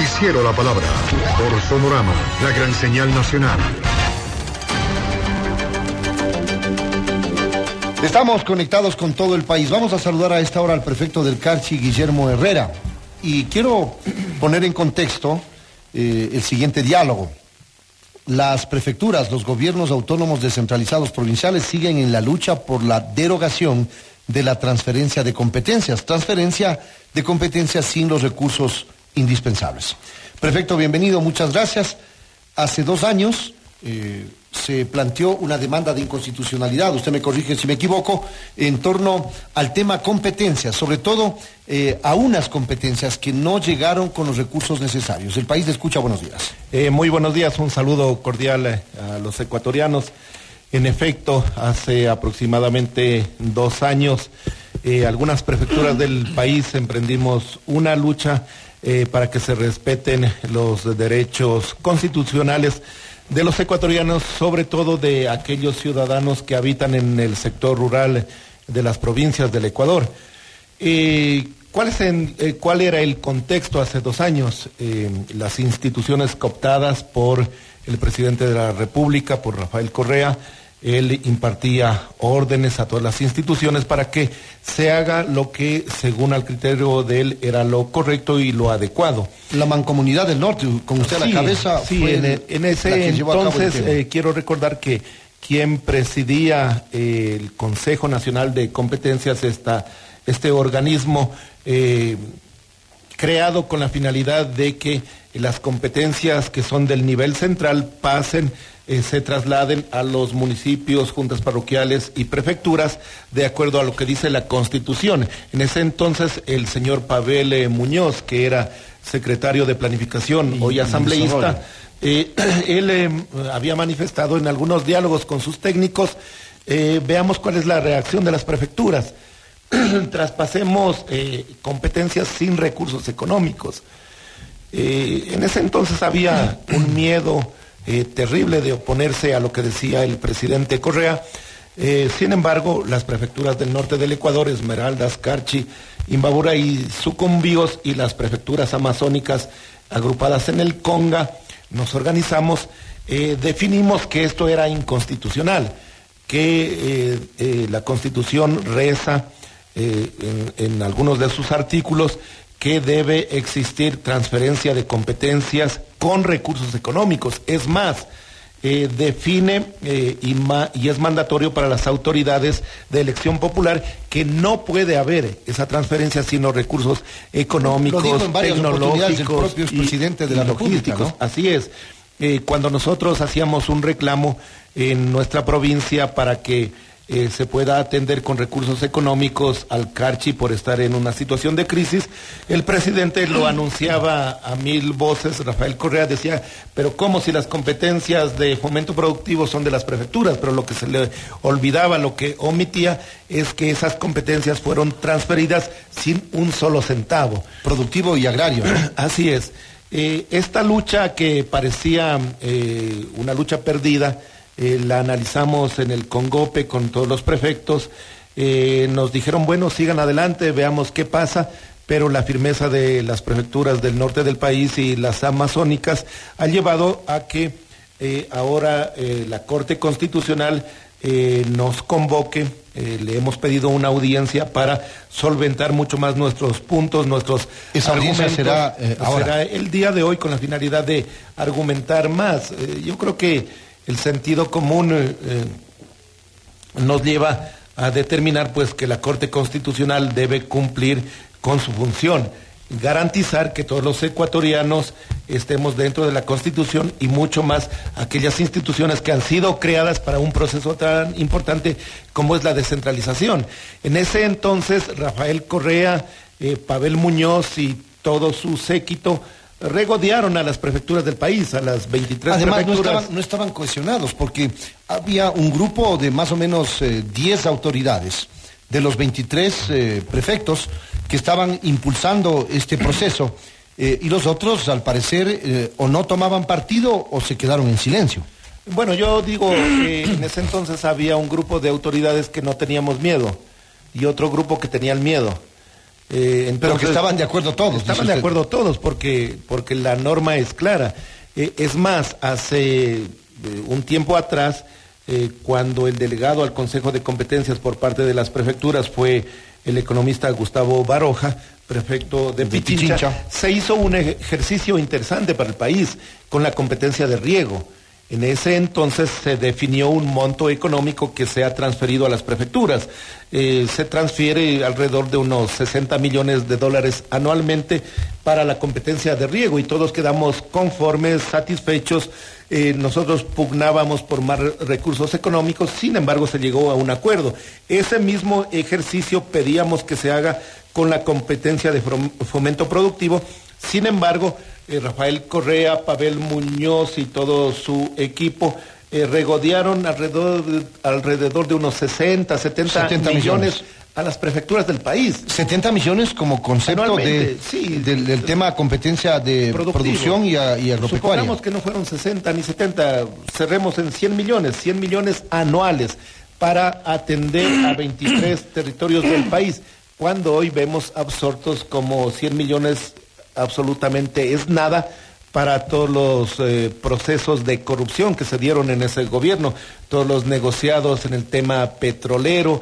Noticiero La Palabra, por Sonorama, la gran señal nacional. Estamos conectados con todo el país. Vamos a saludar a esta hora al prefecto del Carchi, Guillermo Herrera. Y quiero poner en contexto el siguiente diálogo. Las prefecturas, los gobiernos autónomos descentralizados provinciales siguen en la lucha por la derogación de la transferencia de competencias sin los recursos indispensables. Prefecto, bienvenido, muchas gracias. Hace 2 años se planteó una demanda de inconstitucionalidad, usted me corrige si me equivoco, en torno al tema competencias, sobre todo a unas competencias que no llegaron con los recursos necesarios. El país le escucha, buenos días. Muy buenos días, un saludo cordial a los ecuatorianos. En efecto, hace aproximadamente 2 años, algunas prefecturas del país emprendimos una lucha para que se respeten los derechos constitucionales de los ecuatorianos, sobre todo de aquellos ciudadanos que habitan en el sector rural de las provincias del Ecuador. ¿Cuál era el contexto hace 2 años? Las instituciones cooptadas por el presidente de la República, por Rafael Correa, él impartía órdenes a todas las instituciones para que se haga lo que, según al criterio de él, era lo correcto y lo adecuado. La Mancomunidad del Norte, con usted a la cabeza, sí, fue en ese entonces quiero recordar que quien presidía el Consejo Nacional de Competencias, este organismo creado con la finalidad de que las competencias que son del nivel central pasen, se trasladen a los municipios, juntas parroquiales y prefecturas de acuerdo a lo que dice la Constitución. En ese entonces el señor Pavel Muñoz, que era secretario de Planificación, hoy asambleísta, él había manifestado en algunos diálogos con sus técnicos, veamos cuál es la reacción de las prefecturas. Traspasemos competencias sin recursos económicos. En ese entonces había un miedo terrible de oponerse a lo que decía el presidente Correa. Sin embargo, las prefecturas del norte del Ecuador, Esmeraldas, Carchi, Imbabura y Sucumbíos, y las prefecturas amazónicas agrupadas en el Conga, nos organizamos, definimos que esto era inconstitucional, que la Constitución reza en algunos de sus artículos que debe existir transferencia de competencias con recursos económicos. Es más, define y es mandatorio para las autoridades de elección popular que no puede haber esa transferencia sin los recursos económicos, lo dijo en varias tecnológicos, el propio expresidente de la República, ¿no? Así es. Cuando nosotros hacíamos un reclamo en nuestra provincia para que se pueda atender con recursos económicos al Carchi por estar en una situación de crisis, el presidente lo anunciaba a 1000 voces. Rafael Correa decía, pero ¿cómo si las competencias de fomento productivo son de las prefecturas? Pero lo que se le olvidaba, lo que omitía, es que esas competencias fueron transferidas sin un solo centavo. Productivo y agrario, ¿no? Así es. Esta lucha que parecía una lucha perdida, la analizamos en el Congope con todos los prefectos, nos dijeron, bueno, sigan adelante, veamos qué pasa, pero la firmeza de las prefecturas del norte del país y las amazónicas ha llevado a que ahora la Corte Constitucional nos convoque. Le hemos pedido una audiencia para solventar mucho más nuestros puntos, nuestros Esa audiencia argumentos. ahora. Será el día de hoy con la finalidad de argumentar más. Yo creo que el sentido común nos lleva a determinar pues que la Corte Constitucional debe cumplir con su función, garantizar que todos los ecuatorianos estemos dentro de la Constitución y mucho más aquellas instituciones que han sido creadas para un proceso tan importante como es la descentralización. En ese entonces Rafael Correa, Pavel Muñoz y todo su séquito regodearon a las prefecturas del país, a las 23 prefecturas. Además, no estaban cohesionados, porque había un grupo de más o menos 10 autoridades de los 23 prefectos que estaban impulsando este proceso, y los otros, al parecer, o no tomaban partido o se quedaron en silencio. Bueno, yo digo que en ese entonces había un grupo de autoridades que no teníamos miedo y otro grupo que tenían miedo. Entonces, pero que estaban de acuerdo todos. Estaban de acuerdo todos porque la norma es clara. Es más, hace un tiempo atrás, cuando el delegado al Consejo de Competencias por parte de las prefecturas fue el economista Gustavo Baroja, prefecto de Pichincha, se hizo un ejercicio interesante para el país con la competencia de riego. En ese entonces se definió un monto económico que se ha transferido a las prefecturas. Se transfiere alrededor de unos 60 millones de dólares anualmente para la competencia de riego y todos quedamos conformes, satisfechos. Nosotros pugnábamos por más recursos económicos, sin embargo se llegó a un acuerdo. Ese mismo ejercicio pedíamos que se haga con la competencia de fomento productivo. Sin embargo, Rafael Correa, Pavel Muñoz y todo su equipo regodearon alrededor de unos 70 millones a las prefecturas del país. 70 millones como concepto del tema competencia de producción y agropecuaria. Supongamos que no fueron 60 ni 70, cerremos en 100 millones anuales para atender a 23 territorios del país, cuando hoy vemos absortos como 100 millones absolutamente es nada para todos los procesos de corrupción que se dieron en ese gobierno, todos los negociados en el tema petrolero,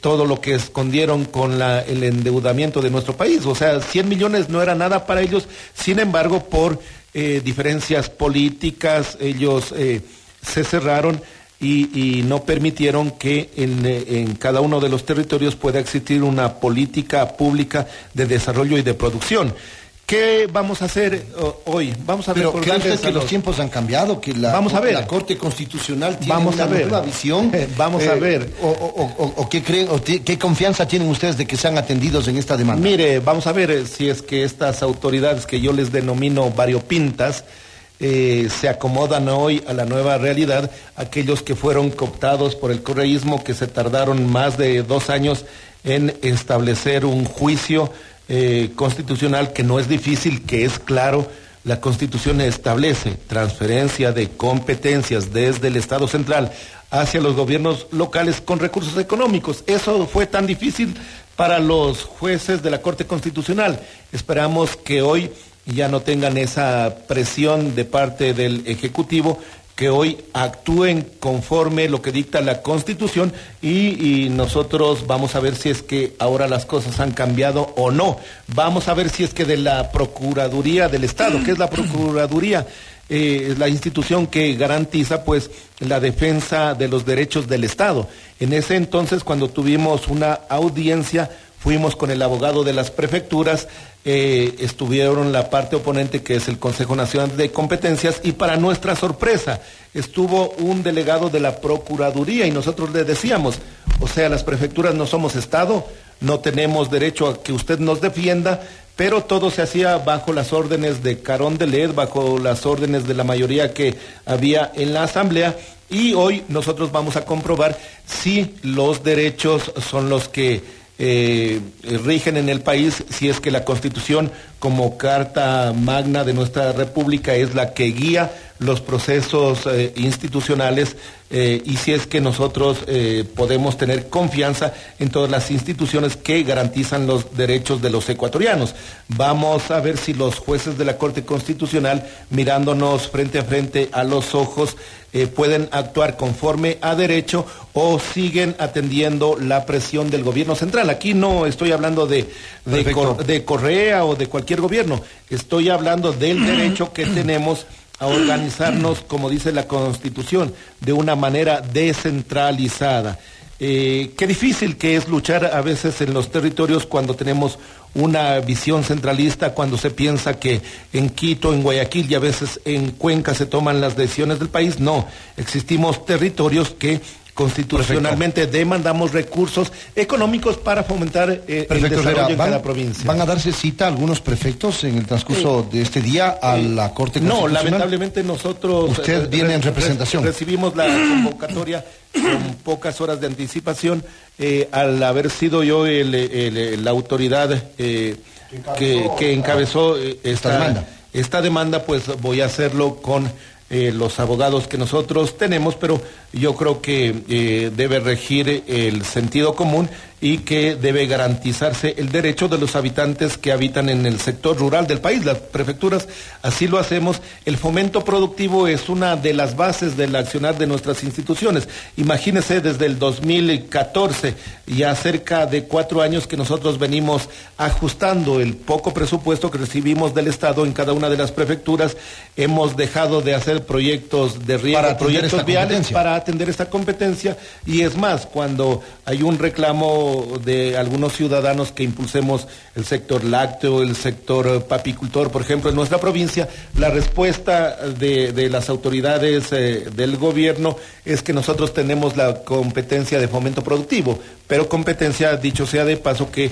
todo lo que escondieron con el endeudamiento de nuestro país. O sea, 100 millones no era nada para ellos, sin embargo, por diferencias políticas, ellos se cerraron y no permitieron que en cada uno de los territorios pueda existir una política pública de desarrollo y de producción. ¿Qué vamos a hacer hoy? Vamos a ver. Pero ¿cree usted que los tiempos han cambiado? Que la Corte Constitucional tiene una nueva visión. Vamos a ver. ¿O qué creen? ¿Qué confianza tienen ustedes de que sean atendidos en esta demanda? Mire, vamos a ver si es que estas autoridades que yo les denomino variopintas se acomodan hoy a la nueva realidad, aquellos que fueron cooptados por el correísmo, que se tardaron más de 2 años en establecer un juicio constitucional que no es difícil, que es claro. La Constitución establece transferencia de competencias desde el Estado central hacia los gobiernos locales con recursos económicos. Eso fue tan difícil para los jueces de la Corte Constitucional. Esperamos que hoy ya no tengan esa presión de parte del Ejecutivo, que hoy actúen conforme lo que dicta la Constitución y nosotros vamos a ver si es que ahora las cosas han cambiado o no. Vamos a ver si es que de la Procuraduría del Estado, que es la Procuraduría, la institución que garantiza pues la defensa de los derechos del Estado. En ese entonces, cuando tuvimos una audiencia, fuimos con el abogado de las prefecturas, estuvieron la parte oponente, que es el Consejo Nacional de Competencias, y para nuestra sorpresa estuvo un delegado de la Procuraduría y nosotros le decíamos, o sea, las prefecturas no somos Estado, no tenemos derecho a que usted nos defienda, pero todo se hacía bajo las órdenes de Carondelet, bajo las órdenes de la mayoría que había en la Asamblea, y hoy nosotros vamos a comprobar si los derechos son los que rigen en el país, si es que la Constitución como carta magna de nuestra República es la que guía los procesos institucionales y si es que nosotros podemos tener confianza en todas las instituciones que garantizan los derechos de los ecuatorianos. Vamos a ver si los jueces de la Corte Constitucional, mirándonos frente a frente a los ojos, pueden actuar conforme a derecho o siguen atendiendo la presión del gobierno central. Aquí no estoy hablando de Correa o de cualquier gobierno, estoy hablando del derecho que tenemos a organizarnos, como dice la Constitución, de una manera descentralizada. Qué difícil que es luchar a veces en los territorios cuando tenemos una visión centralista, cuando se piensa que en Quito, en Guayaquil y a veces en Cuenca se toman las decisiones del país. No, existimos territorios que constitucionalmente demandamos recursos económicos para fomentar el desarrollo en cada provincia. ¿Van a darse cita algunos prefectos en el transcurso de este día a la Corte Constitucional? No, lamentablemente nosotros... ¿Usted viene en representación? Recibimos la convocatoria con pocas horas de anticipación, al haber sido yo la autoridad que encabezó esta demanda, pues voy a hacerlo con los abogados que nosotros tenemos, pero yo creo que debe regir el sentido común y que debe garantizarse el derecho de los habitantes que habitan en el sector rural del país. Las prefecturas así lo hacemos. El fomento productivo es una de las bases del accionar de nuestras instituciones. Imagínense, desde el 2014, ya cerca de 4 años que nosotros venimos ajustando el poco presupuesto que recibimos del Estado en cada una de las prefecturas. Hemos dejado de hacer proyectos de riego, proyectos viales para atender esta competencia, y es más, cuando hay un reclamo de algunos ciudadanos que impulsemos el sector lácteo, el sector papicultor, por ejemplo, en nuestra provincia, la respuesta de las autoridades del gobierno es que nosotros tenemos la competencia de fomento productivo, pero competencia, dicho sea de paso, que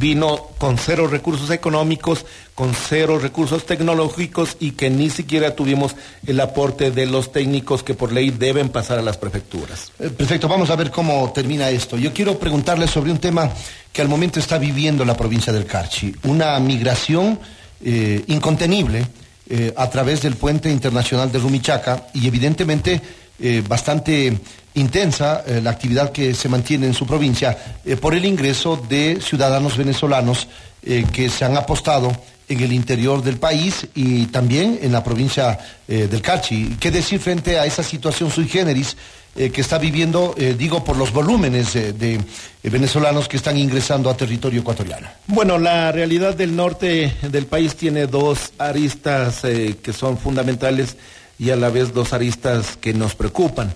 vino con 0 recursos económicos, con 0 recursos tecnológicos, y que ni siquiera tuvimos el aporte de los técnicos que por ley deben pasar a las prefecturas. Perfecto, vamos a ver cómo termina esto. Yo quiero preguntarle sobre un tema que al momento está viviendo la provincia del Carchi, una migración incontenible a través del puente internacional de Rumichaca, y evidentemente bastante intensa la actividad que se mantiene en su provincia por el ingreso de ciudadanos venezolanos que se han apostado en el interior del país y también en la provincia del Carchi. ¿Qué decir frente a esa situación sui generis que está viviendo, digo, por los volúmenes de venezolanos que están ingresando a territorio ecuatoriano? Bueno, la realidad del norte del país tiene 2 aristas que son fundamentales y a la vez 2 aristas que nos preocupan.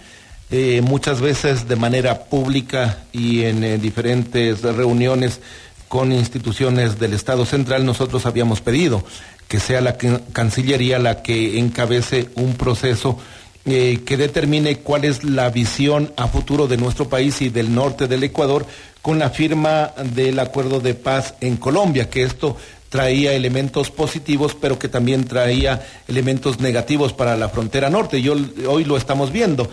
Muchas veces de manera pública y en diferentes reuniones con instituciones del Estado central, nosotros habíamos pedido que sea la Cancillería la que encabece un proceso que determine cuál es la visión a futuro de nuestro país y del norte del Ecuador, con la firma del acuerdo de paz en Colombia, que esto traía elementos positivos, pero que también traía elementos negativos para la frontera norte. Hoy lo estamos viendo.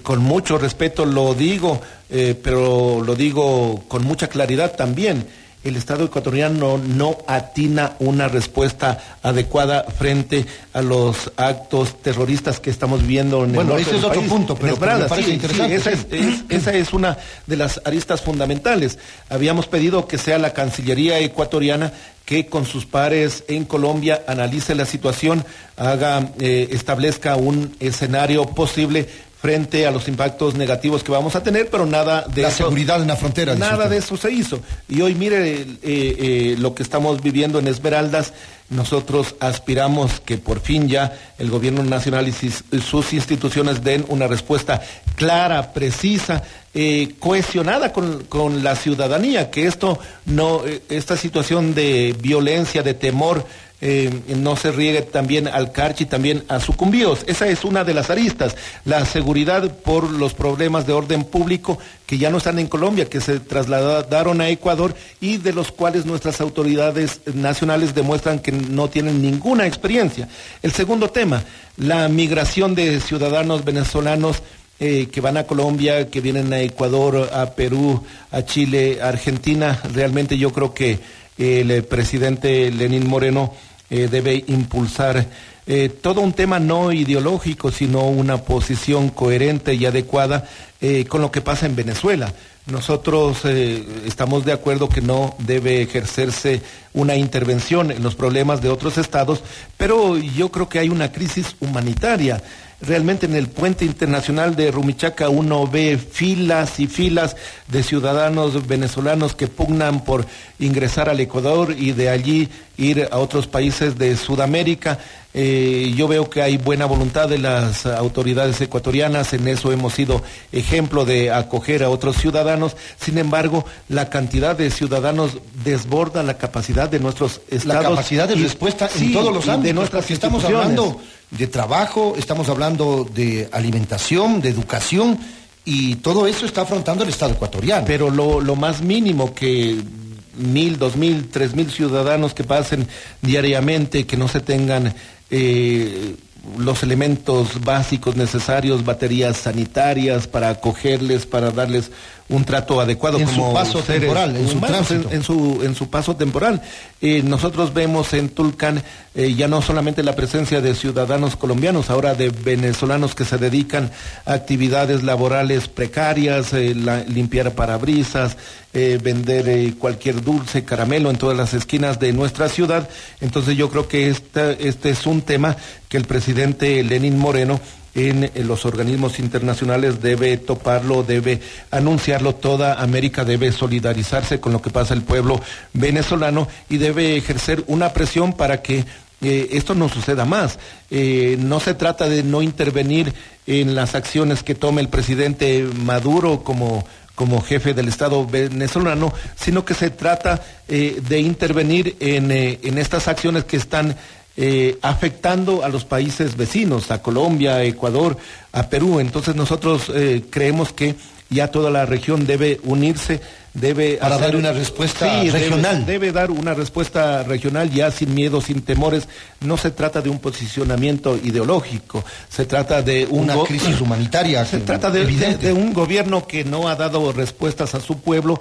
Con mucho respeto lo digo, pero lo digo con mucha claridad también. El Estado ecuatoriano no atina una respuesta adecuada frente a los actos terroristas que estamos viendo en el norte del país. Bueno, ese es otro punto, pero me parece interesante. Esa es una de las aristas fundamentales. Habíamos pedido que sea la Cancillería ecuatoriana que con sus pares en Colombia analice la situación, establezca un escenario posible frente a los impactos negativos que vamos a tener, pero nada de la seguridad en la frontera. Nada de eso se hizo. Y hoy mire lo que estamos viviendo en Esmeraldas. Nosotros aspiramos que por fin ya el gobierno nacional y sus instituciones den una respuesta clara, precisa, cohesionada con la ciudadanía, que esta situación de violencia, de temor, no se riegue también al Carchi, también a Sucumbíos. Esa es una de las aristas, la seguridad por los problemas de orden público que ya no están en Colombia, que se trasladaron a Ecuador y de los cuales nuestras autoridades nacionales demuestran que no tienen ninguna experiencia. El segundo tema, la migración de ciudadanos venezolanos que van a Colombia, que vienen a Ecuador, a Perú, a Chile, a Argentina. Realmente yo creo que el presidente Lenín Moreno debe impulsar todo un tema no ideológico, sino una posición coherente y adecuada con lo que pasa en Venezuela. Nosotros estamos de acuerdo que no debe ejercerse una intervención en los problemas de otros estados, pero yo creo que hay una crisis humanitaria. Realmente en el puente internacional de Rumichaca uno ve filas y filas de ciudadanos venezolanos que pugnan por ingresar al Ecuador y de allí ir a otros países de Sudamérica. Yo veo que hay buena voluntad de las autoridades ecuatorianas, en eso hemos sido ejemplo de acoger a otros ciudadanos. Sin embargo, la cantidad de ciudadanos desborda la capacidad de nuestros estados. La capacidad de respuesta en todos los ámbitos, de nuestras estamos hablando de trabajo, estamos hablando de alimentación, de educación, y todo eso está afrontando el Estado ecuatoriano. Pero lo más mínimo que 1,000, 2,000, 3,000 ciudadanos que pasen diariamente, que no se tengan los elementos básicos necesarios, baterías sanitarias para acogerles, para darles un trato adecuado en como su paso seres temporal, en su humanos, tránsito. en su paso temporal. Nosotros vemos en Tulcán ya no solamente la presencia de ciudadanos colombianos, ahora de venezolanos que se dedican a actividades laborales precarias, limpiar parabrisas, vender cualquier dulce, caramelo en todas las esquinas de nuestra ciudad. Entonces yo creo que este es un tema que el presidente Lenín Moreno en los organismos internacionales debe toparlo, debe anunciarlo. Toda América debe solidarizarse con lo que pasa el pueblo venezolano y debe ejercer una presión para que esto no suceda más. No se trata de no intervenir en las acciones que tome el presidente Maduro como jefe del Estado venezolano, sino que se trata de intervenir en estas acciones que están afectando a los países vecinos, a Colombia, a Ecuador, a Perú. Entonces nosotros creemos que ya toda la región debe unirse, para dar una respuesta regional. Debe dar una respuesta regional ya sin miedo, sin temores. No se trata de un posicionamiento ideológico, se trata de una crisis humanitaria. Se trata de un gobierno que no ha dado respuestas a su pueblo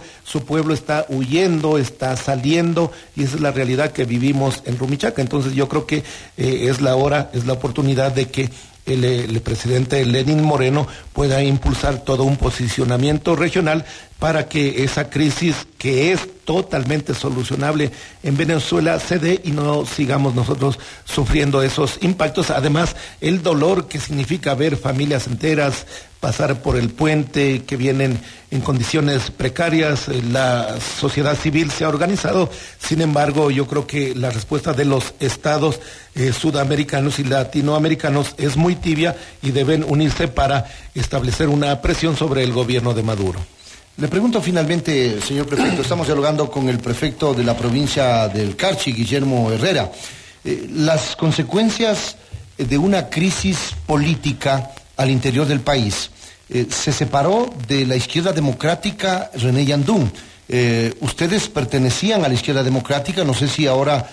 está huyendo, está saliendo, y esa es la realidad que vivimos en Rumichaca. Entonces yo creo que es la oportunidad de que el presidente Lenín Moreno pueda impulsar todo un posicionamiento regional para que esa crisis, que es totalmente solucionable en Venezuela, se dé y no sigamos nosotros sufriendo esos impactos. Además, el dolor que significa ver familias enteras pasar por el puente, que vienen en condiciones precarias. La sociedad civil se ha organizado. Sin embargo, yo creo que la respuesta de los estados sudamericanos y latinoamericanos es muy tibia y deben unirse para establecer una presión sobre el gobierno de Maduro. Le pregunto finalmente, señor prefecto, estamos dialogando con el prefecto de la provincia del Carchi, Guillermo Herrera. Las consecuencias de una crisis política al interior del país. Se separó de la izquierda democrática René Yandún. Ustedes pertenecían a la izquierda democrática, no sé si ahora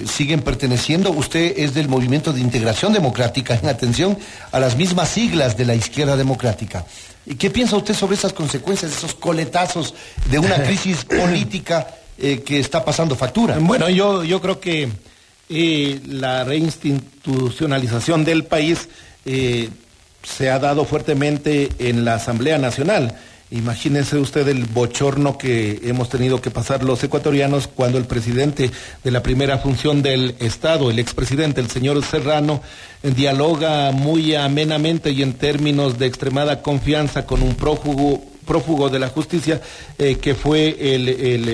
siguen perteneciendo. Usted es del Movimiento de Integración Democrática, en atención a las mismas siglas de la izquierda democrática. ¿Qué piensa usted sobre esas consecuencias, esos coletazos de una crisis política que está pasando factura? Bueno, yo creo que la reinstitucionalización del país se ha dado fuertemente en la Asamblea Nacional. Imagínese usted el bochorno que hemos tenido que pasar los ecuatorianos cuando el presidente de la primera función del Estado, el expresidente, el señor Serrano, dialoga muy amenamente y en términos de extremada confianza con un prófugo de la justicia, que fue el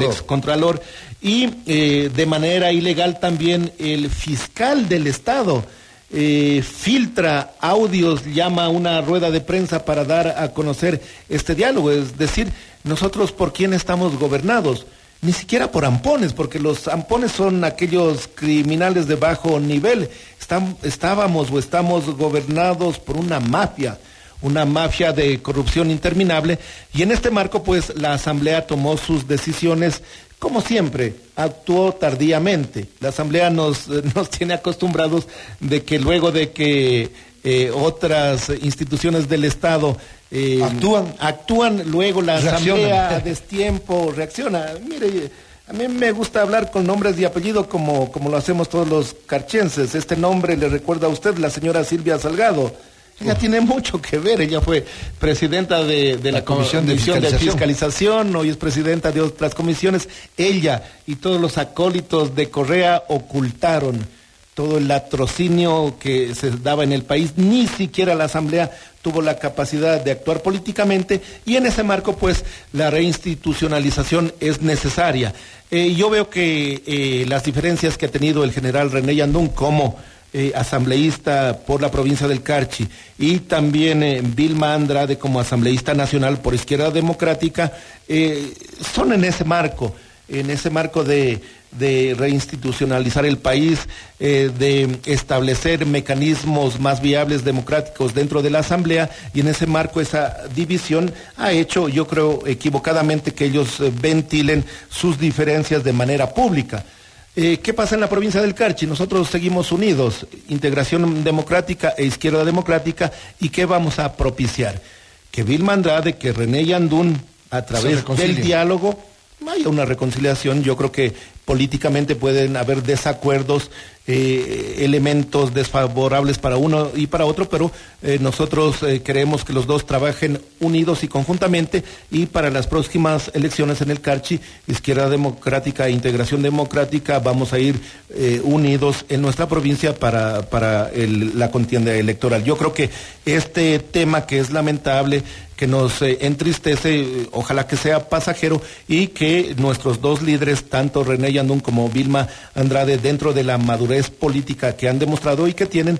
excontralor, y de manera ilegal también el fiscal del Estado. Filtra audios, llama a una rueda de prensa para dar a conocer este diálogo. Es decir, nosotros ¿por quién estamos gobernados? Ni siquiera por ampones, porque los ampones son aquellos criminales de bajo nivel. Estábamos o estamos gobernados por una mafia de corrupción interminable, y en este marco pues la Asamblea tomó sus decisiones. Como siempre, actuó tardíamente. La Asamblea nos tiene acostumbrados de que luego de que otras instituciones del Estado actúan, luego la Asamblea a destiempo reacciona. Mire, a mí me gusta hablar con nombres y apellidos como lo hacemos todos los carchenses. Este nombre le recuerda a usted, la señora Silvia Salgado. Ella tiene mucho que ver. Ella fue presidenta de la Comisión de Fiscalización, hoy es presidenta de otras comisiones. Ella y todos los acólitos de Correa ocultaron todo el latrocinio que se daba en el país. Ni siquiera la Asamblea tuvo la capacidad de actuar políticamente, y en ese marco pues la reinstitucionalización es necesaria. Yo veo que las diferencias que ha tenido el general René Yandún como asambleísta por la provincia del Carchi, y también Vilma Andrade como asambleísta nacional por Izquierda Democrática, son en ese marco de reinstitucionalizar el país, de establecer mecanismos más viables democráticos dentro de la Asamblea, y en ese marco esa división ha hecho, yo creo equivocadamente, que ellos ventilen sus diferencias de manera pública. ¿Qué pasa en la provincia del Carchi? Nosotros seguimos unidos, Integración Democrática e Izquierda Democrática, ¿y qué vamos a propiciar? que Vilma Andrade, que René Yandún, a través del diálogo, haya una reconciliación. Yo creo que políticamente pueden haber desacuerdos, elementos desfavorables para uno y para otro, pero nosotros queremos que los dos trabajen unidos y conjuntamente, y para las próximas elecciones en el Carchi, Izquierda Democrática e Integración Democrática, vamos a ir unidos en nuestra provincia para la contienda electoral. Yo creo que este tema, que es lamentable, que nos entristece, ojalá que sea pasajero, y que nuestros dos líderes, tanto René Yandún como Vilma Andrade, dentro de la madurez política que han demostrado y que tienen,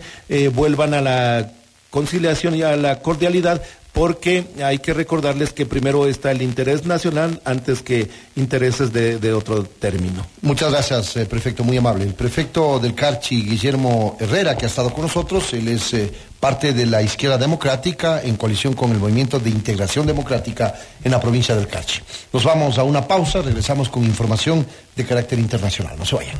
vuelvan a la conciliación y a la cordialidad, porque hay que recordarles que primero está el interés nacional antes que intereses de otro término. Muchas gracias, prefecto, muy amable. El prefecto del Carchi, Guillermo Herrera, que ha estado con nosotros, él es parte de la Izquierda Democrática en coalición con el Movimiento de Integración Democrática en la provincia del Carchi. Nos vamos a una pausa, regresamos con información de carácter internacional. No se vayan.